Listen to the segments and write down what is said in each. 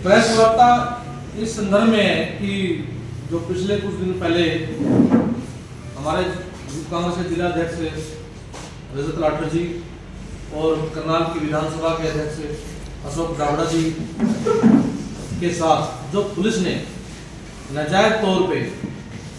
Press वार्ता इस संदर्भ में है कि जो पिछले कुछ दिन पहले हमारे कांग्रेस के जिला अध्यक्ष रजत लाठर जी और करनाल की विधानसभा के अध्यक्ष अशोक दावड़ा जी के साथ जो पुलिस ने नाजायज तौर पे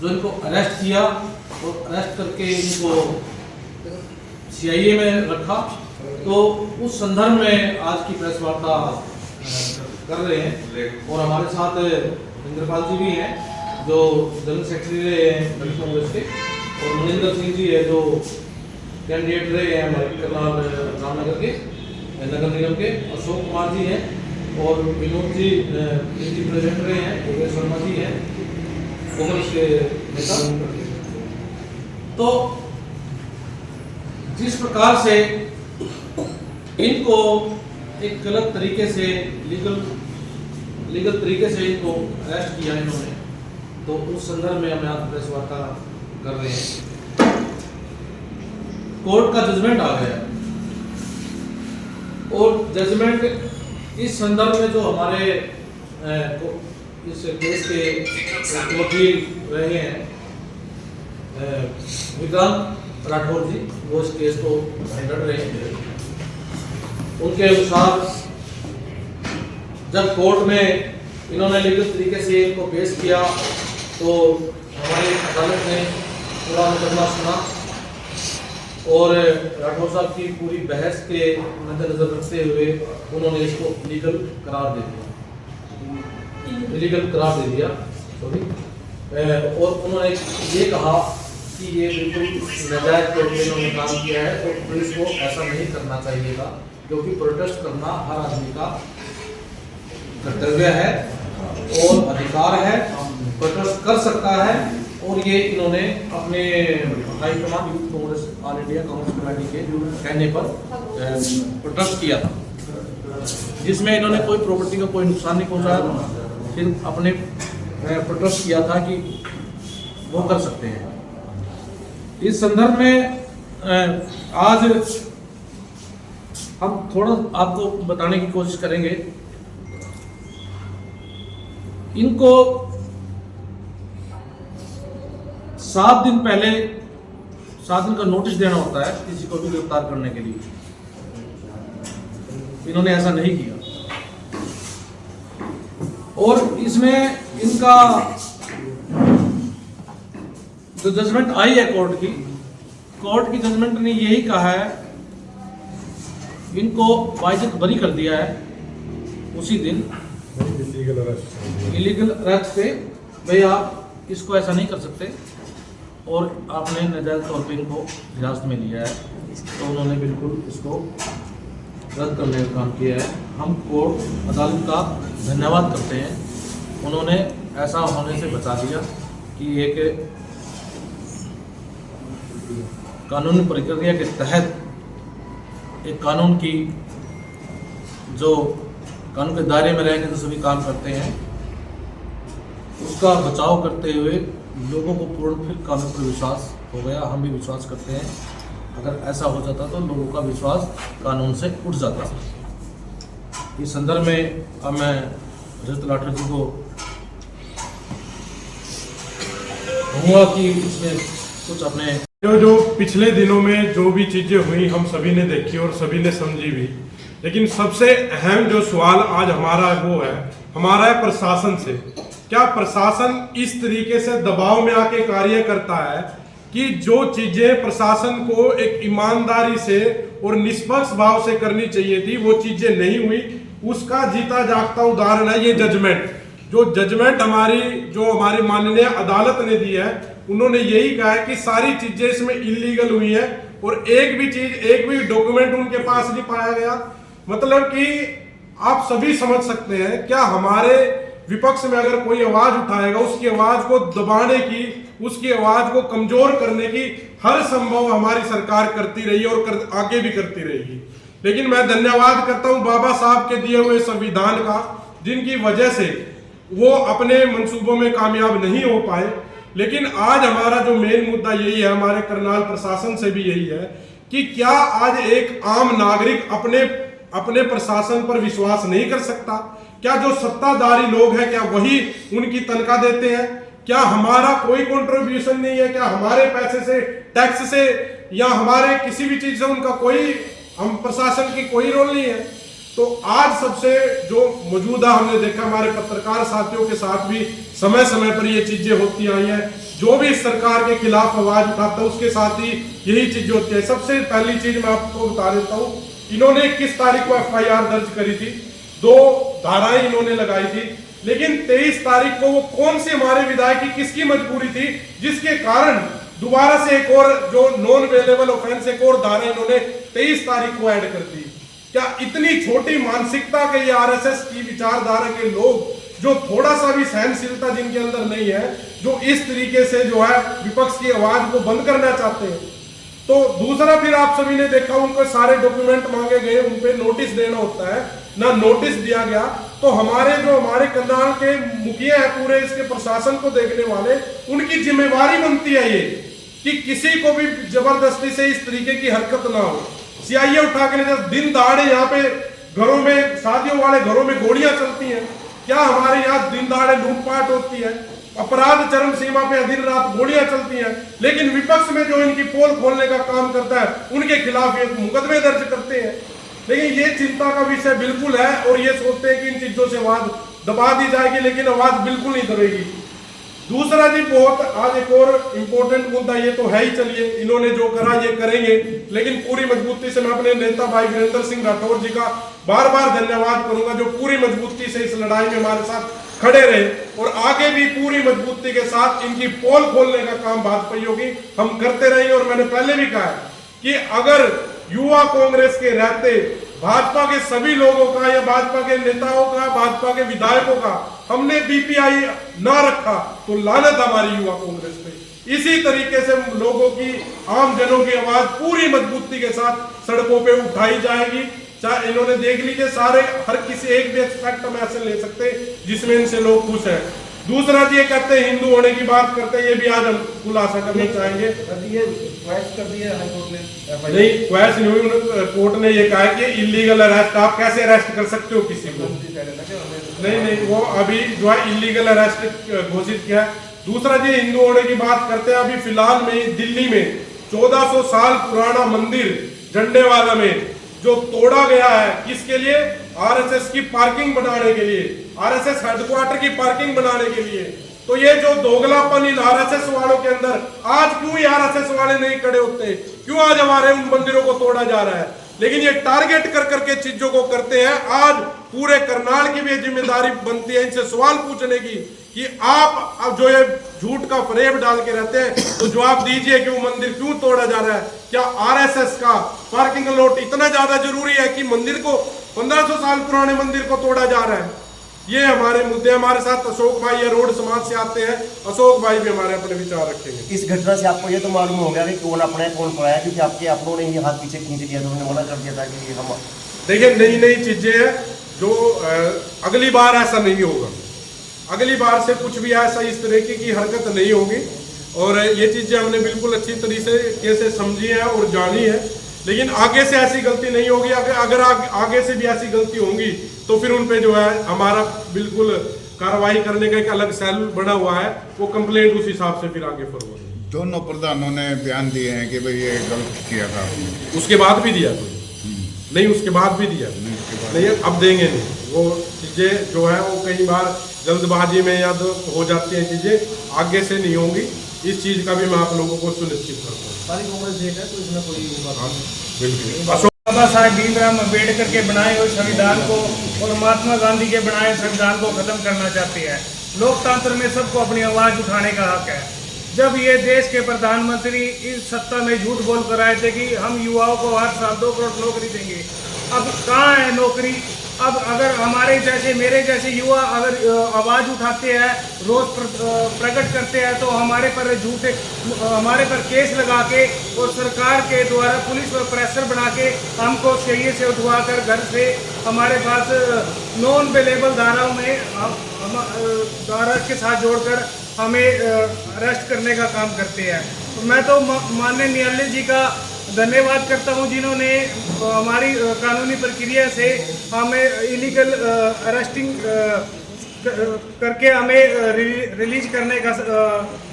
जो इनको अरेस्ट किया और अरेस्ट करके इनको सीआईए में रखा, तो उस संदर्भ में आज की प्रेस वार्ता कर रहे हैं। और हमारे साथ इंद्रपाल जी भी हैं जो जनरल सेक्रेटरी रहे हैं दलित कांग्रेस के, और मनिंदर सिंह जी है जो कैंडिडेट रहे हैं हमारे करनाल रामनगर के नगर निगम के, अशोक कुमार जी हैं और विनोद जी डिस्ट्रिक्ट प्रेसिडेंट रहे हैं, योगेश शर्मा जी हैं कांग्रेस के नेता। तो जिस प्रकार से इनको एक गलत तरीके से लीगल तरीके से इनको अरेस्ट किया इन्होंने, तो उस संदर्भ में हम आज प्रेस वार्ता कर रहे हैं। कोर्ट का जजमेंट आ गया और जजमेंट इस संदर्भ में जो हमारे इस केस के वकील रहे हैं विक्रांत राठौर जी, वो इस केस को लड़ रहे हैं, उनके अनुसार जब कोर्ट में इन्होंने लीगल तरीके से इनको पेश किया तो हमारी अदालत ने पूरा मुकदमा सुना और राठौर साहब की पूरी बहस के मद्देनजर रखते हुए उन्होंने इसको लीगल करार दे दिया सॉरी। और उन्होंने ये कहा कि ये बिल्कुल नाजायज तौर पर इन्होंने काम किया है और पुलिस को ऐसा नहीं करना चाहिए था, क्योंकि प्रोटेस्ट करना हर आदमी का कर्तव्य है और अधिकार है, प्रोटेस्ट कर सकता है। और ये इन्होंने अपने high command youth Congress all India Congress committee के कहने पर प्रोटेस्ट किया था, जिसमें इन्होंने कोई प्रॉपर्टी का कोई नुकसान नहीं पहुंचाया, सिर्फ अपने प्रोटेस्ट किया था कि वो कर सकते हैं। इस संदर्भ में आज हम थोड़ा आपको बताने की कोशिश करेंगे। इनको 7 दिन पहले 7 दिन का नोटिस देना होता है किसी को भी गिरफ्तार करने के लिए, इन्होंने ऐसा नहीं किया। और इसमें इनका जो जजमेंट आई है कोर्ट की जजमेंट ने यही कहा है, इनको वाजिब बरी कर दिया है उसी दिन इलीगल अरेस्ट पे, भाई आप इसको ऐसा नहीं कर सकते और आपने नाजायज तौर पे इनको हिरासत में लिया है, तो उन्होंने बिल्कुल इसको रद्द करने का काम किया है। हम कोर्ट अदालत का धन्यवाद करते हैं, उन्होंने ऐसा होने से बचा दिया कि एक कानूनी प्रक्रिया के तहत एक कानून की जो कानून के दायरे में रहकर जो सभी काम करते हैं उसका बचाव करते हुए लोगों को पूर्ण फिर कानून पर विश्वास हो गया। हम भी विश्वास करते हैं, अगर ऐसा हो जाता तो लोगों का विश्वास कानून से उठ जाता। इस संदर्भ में अब मैं रजत लाठर जी को कहूँगा कि इसमें कुछ अपने जो पिछले दिनों में जो भी चीजें हुई हम सभी ने देखी और सभी ने समझी भी, लेकिन सबसे अहम जो सवाल आज हमारा वो है, हमारा है प्रशासन से। क्या प्रशासन इस तरीके से दबाव में आके कार्य करता है कि जो चीजें प्रशासन को एक ईमानदारी से और निष्पक्ष भाव से करनी चाहिए थी वो चीजें नहीं हुई। उसका जीता जागता उदाहरण है ये जजमेंट। जो जजमेंट हमारी माननीय अदालत ने दी है, उन्होंने यही कहा है कि सारी चीजें इसमें इलीगल हुई है और एक भी डॉक्यूमेंट उनके पास नहीं पाया गया। मतलब कि आप सभी समझ सकते हैं, क्या हमारे विपक्ष में अगर कोई आवाज उठाएगा उसकी आवाज को दबाने की, उसकी आवाज को कमजोर करने की हर संभव हमारी सरकार करती रही और आगे भी करती रहेगी। लेकिन मैं धन्यवाद करता हूं बाबा साहब के दिए हुए संविधान का, जिनकी वजह से वो अपने मंसूबों में कामयाब नहीं हो पाए। लेकिन आज हमारा जो मेन मुद्दा यही है, हमारे करनाल प्रशासन से भी यही है कि क्या आज एक आम नागरिक अपने प्रशासन पर विश्वास नहीं कर सकता? क्या जो सत्ताधारी लोग हैं क्या वही उनकी तनख्वाह देते हैं? क्या हमारा कोई कंट्रीब्यूशन नहीं है? क्या हमारे पैसे से, टैक्स से या हमारे किसी भी चीज से उनका कोई, हम प्रशासन की कोई रोल नहीं है? तो आज सबसे जो मौजूदा हमने देखा हमारे पत्रकार साथियों के साथ भी समय समय पर ये चीजें होती आई हैं। जो भी सरकार के खिलाफ आवाज उठाता है उसके साथ ही यही चीजें होती है। सबसे पहली चीज मैं आपको बता देता हूँ, इन्होंने 21 तारीख को FIR दर्ज करी थी, 2 धाराएं इन्होंने लगाई थी, लेकिन 23 तारीख को वो कौन सी हमारे विधायक की किसकी मजबूरी थी जिसके कारण दोबारा से एक और जो नॉन अवेलेबल ऑफेंस एक और धारा इन्होंने 23 तारीख को ऐड कर दी? क्या इतनी छोटी मानसिकता के ये RSS की विचारधारा के लोग, जो थोड़ा सा भी सहनशीलता जिनके अंदर नहीं है, जो इस तरीके से जो है विपक्ष की आवाज को बंद करना चाहते हैं? तो दूसरा फिर आप सभी ने देखा उनको सारे डॉक्यूमेंट मांगे गए, उन पे नोटिस देना होता है, ना नोटिस दिया गया। तो हमारे कंधार के मुखिया है, पूरे इसके प्रशासन को देखने वाले, उनकी जिम्मेवारी बनती है ये कि किसी को भी जबरदस्ती से इस तरीके की हरकत ना हो। CIA उठा के ले, दिन दहाड़े यहाँ पे घरों में, शादियों वाले घरों में गोलियां चलती हैं। क्या हमारे यहाँ दिन दहाड़े लूटपाट होती है, अपराध चरम सीमा पे दिन रात गोलियां चलती हैं, लेकिन विपक्ष में जो इनकी पोल खोलने का काम करता है उनके खिलाफ ये मुकदमे दर्ज करते हैं। लेकिन ये चिंता का विषय बिल्कुल है और ये सोचते हैं कि इन चीजों से आवाज दबा दी जाएगी, लेकिन आवाज बिल्कुल नहीं दबेगी। दूसरा जी, बहुत आज एक और इम्पोर्टेंट मुद्दा, ये तो है ही, चलिए इन्होंने जो करा ये करेंगे, लेकिन पूरी मजबूती से मैं अपने नेता भाई वीरेंद्र सिंह राठौर जी का बार बार धन्यवाद करूंगा, जो पूरी मजबूती से इस लड़ाई में हमारे साथ खड़े रहे और आगे भी पूरी मजबूती के साथ इनकी पोल खोलने का काम भाजपाइयों की हम करते रहेंगे। और मैंने पहले भी कहा है कि अगर युवा कांग्रेस के रहते भाजपा के सभी लोगों का या भाजपा के नेताओं का, भाजपा के विधायकों का हमने BPI ना रखा तो लानत हमारी युवा कांग्रेस पे। इसी तरीके से लोगों की, आम जनों की आवाज पूरी मजबूती के साथ सड़कों पे उठाई जाएगी। चाहे इन्होंने देख लीजिए सारे, हर किसी एक भी एक्सपेक्ट हम ऐसे ले सकते जिसमें इनसे लोग खुश हैं। दूसरा जी, ये कहते हैं हिंदू होने की बात करते हैं, ये भी आज हम खुलासा करना चाहेंगे। नहीं, क्वेश्च नहीं हुई, कोर्ट ने ये कहा कि इलीगल अरेस्ट, आप कैसे अरेस्ट कर सकते हो किसी को? नहीं, वो अभी जो है इलीगल अरेस्ट घोषित किया। दूसरा जी, हिंदू होने की बात करते हैं, अभी फिलहाल में दिल्ली में 1400 साल पुराना मंदिर झंडेवाला में जो तोड़ा गया है, किसके लिए? RSS की पार्किंग बनाने के लिए, RSS हेडक्वार्टर की पार्किंग बनाने के लिए। तो ये जो दोगलापन इन RSS वालों के अंदर, आज क्यों ये RSS वाले नहीं खड़े होते? क्यों आज हमारे उन मंदिरों को तोड़ा जा रहा है? लेकिन ये टारगेट कर करके चीजों को करते हैं। आज पूरे करनाल की भी जिम्मेदारी बनती है इनसे सवाल पूछने की कि आप अब जो ये झूठ का फ्रेम डाल के रहते हैं, तो जवाब दीजिए कि वो मंदिर क्यों तोड़ा जा रहा है? क्या RSS का पार्किंग लॉट इतना ज्यादा जरूरी है कि मंदिर को, 1500 साल पुराने मंदिर को तोड़ा जा रहा है? ये हमारे मुद्दे। हमारे साथ अशोक भाई या रोड समाज से आते हैं, अशोक भाई भी हमारे अपने विचार रखेंगे। इस घटना से आपको ये तो मालूम हो गया कि कौन अपना है कौन पराया, क्योंकि आपके अपनों ने ही हाथ पीछे खींच दिया, तो उन्होंने मना कर दिया था कि हम, देखिए नई नई चीजें हैं जो अगली बार ऐसा नहीं होगा, अगली बार से कुछ भी ऐसा इस तरह की हरकत नहीं होगी। और ये चीजें हमने बिल्कुल अच्छी तरीके से समझी है और जानी है, लेकिन आगे से ऐसी गलती नहीं होगी। अगर आगे से भी ऐसी गलती होंगी तो फिर उन पे जो है हमारा बिल्कुल कार्रवाई करने का एक अलग सेल बना हुआ है, वो कंप्लेंट उस हिसाब से फिर आगे फॉरवर्ड। दोनों प्रधानों ने बयान दिए हैं कि भाई ये गलत किया था आपने। उसके बाद भी दिया नहीं, उसके बाद भी दिया नहीं, अब देंगे नहीं। वो चीजें जो है वो कई बार जल्दबाजी में याद हो जाती हैं, चीजें आगे से नहीं होंगी। इस चीज का भी मैं आप लोगों को सुनिश्चित करता हूँ। सारी कांग्रेस एक है, तो इसमें कोई होगा बिल्कुल। बाबा साहेब भीमराव अम्बेडकर के बनाए हुए संविधान को और महात्मा गांधी के बनाए संविधान को खत्म करना चाहते हैं। लोकतंत्र में सबको अपनी आवाज उठाने का हक है। जब ये देश के प्रधानमंत्री इस सत्ता में झूठ बोल कर आए थे कि हम युवाओं को हर साल 2 करोड़ नौकरी देंगे, अब कहाँ है नौकरी? अब अगर हमारे जैसे, मेरे जैसे युवा अगर आवाज़ उठाते हैं, रोज प्रकट करते हैं, तो हमारे पर झूठे, हमारे पर केस लगा के और सरकार के द्वारा पुलिस पर प्रेशर बना के हमको सही से उठवा कर घर से हमारे पास नॉन अवेलेबल धाराओं में धारा के साथ जोड़कर हमें अरेस्ट करने का काम करते हैं। तो मैं तो माननीय न्यायालय जी का धन्यवाद करता हूं जिन्होंने हमारी कानूनी प्रक्रिया से हमें इलीगल अरेस्टिंग करके हमें रिलीज करने का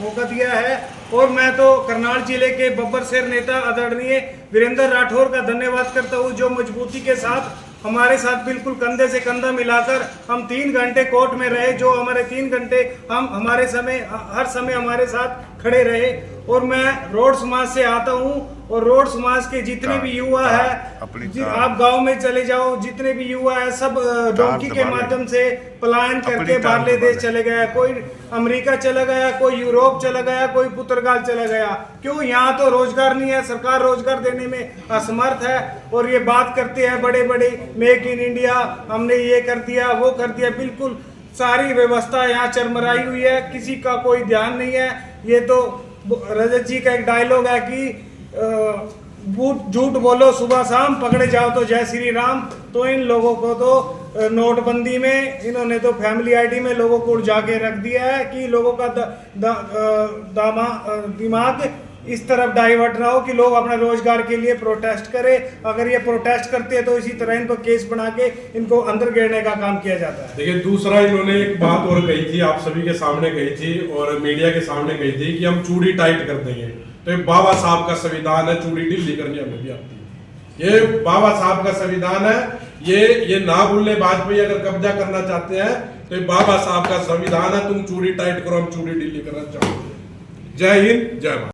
मौका दिया है। और मैं तो करनाल जिले के बब्बर शेर नेता आदरणीय वीरेंद्र राठौर का धन्यवाद करता हूं, जो मजबूती के साथ हमारे साथ बिल्कुल कंधे से कंधा मिलाकर हम 3 घंटे कोर्ट में रहे, जो हमारे 3 घंटे हम हर समय हमारे साथ खड़े रहे। और मैं रोड समाज से आता हूं, और रोड समाज के जितने भी युवा है, आप गांव में चले जाओ, जितने भी युवा है सब डोंकी के माध्यम से पलायन करके बाहरले देश चले गया। कोई अमेरिका चला गया, कोई यूरोप चला गया, कोई पुर्तगाल चला गया। क्यों? यहाँ तो रोजगार नहीं है, सरकार रोजगार देने में असमर्थ है। और ये बात करते हैं बड़े बड़े मेक इन इंडिया, हमने ये कर दिया वो कर दिया। बिल्कुल सारी व्यवस्था यहाँ चरमराई हुई है, किसी का कोई ध्यान नहीं है। ये तो रजत जी का एक डायलॉग है कि झूठ बोलो सुबह शाम, पकड़े जाओ तो जय श्री राम। तो इन लोगों को तो नोटबंदी में इन्होंने तो फैमिली आईडी में लोगों को उलझा के रख दिया है कि लोगों का दिमाग इस तरफ डाइवर्ट ना हो कि लोग अपने रोजगार के लिए प्रोटेस्ट करें। अगर ये प्रोटेस्ट करते हैं तो इसी तरह इनको केस बना के इनको अंदर गिरने का काम किया जाता है। देखिए, दूसरा इन्होंने एक बात और कही थी, आप सभी के सामने कही थी और मीडिया के सामने कही थी कि हम चूड़ी टाइट कर देंगे। तो ये बाबा साहब का संविधान है, चूड़ी ढीली करनी हमें भी आती है। ये बाबा साहब का संविधान है। ये ना भूलने, वाजपेयी अगर कब्जा करना चाहते हैं तो ये बाबा साहब का संविधान है, तुम चूड़ी टाइट करो, हम चूड़ी ढीली करना चाहते हैं। जय हिंद, जय भारत।